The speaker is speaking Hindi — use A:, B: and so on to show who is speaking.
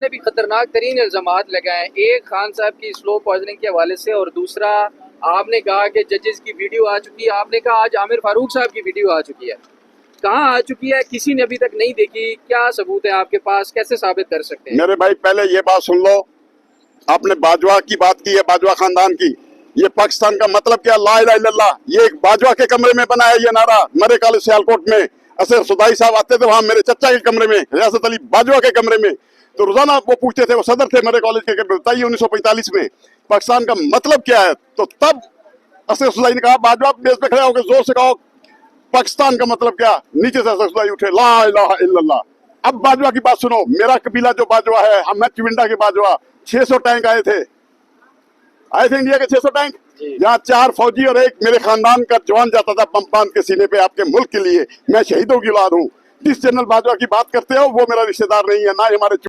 A: ने भी खतरनाक तरीन इल्जामात लगाए हैं, एक खान साहब की स्लो पॉइजनिंग के हवाले से और दूसरा आपने कहा कि जजेस की वीडियो आ चुकी है। आपने कहा आज आमिर फारूक साहब की वीडियो आ चुकी है, कहाँ आ चुकी है? किसी ने अभी तक नहीं देखी। क्या सबूत है आपके पास, कैसे साबित कर सकते हैं?
B: मेरे भाई पहले ये बात सुन लो, आपने बाजवा की बात की है, बाजवा खानदान की। ये पाकिस्तान का मतलब क्या? ला इलाहा इल्लल्लाह। ये एक बाजवा के कमरे में बना है ये नारा। मरे कॉलेज सियालकोट में असर सुदाई साहब आते थे वहां मेरे चचा के कमरे में, रियासत अली बाजवा के कमरे में, तो रोजाना वो पूछते थे, वो सदर थे मेरे कॉलेज के, बताइए 1945 में पाकिस्तान का मतलब क्या है। तो तब असर सुदाई ने कहा, बाजवा बेस पे खड़े होकर जोर से कहो पाकिस्तान का मतलब क्या। नीचे से असर सुदाई उठे, ला इलाहा इल्लल्लाह। अब बाजवा की बात सुनो। मेरा कबीला जो बाजवा है, हम मैं चिविंडा के बाजवा, 600 टैंक आए थे इंडिया के 600 टैंक। यहाँ 4 फौजी और एक मेरे खानदान का जवान जाता था पंप बांध के सीने पे आपके मुल्क के लिए। मैं शहीदों की औलाद हूँ। जिस जनरल बाजवा की बात करते हो वो मेरा रिश्तेदार नहीं है, ना ही हमारे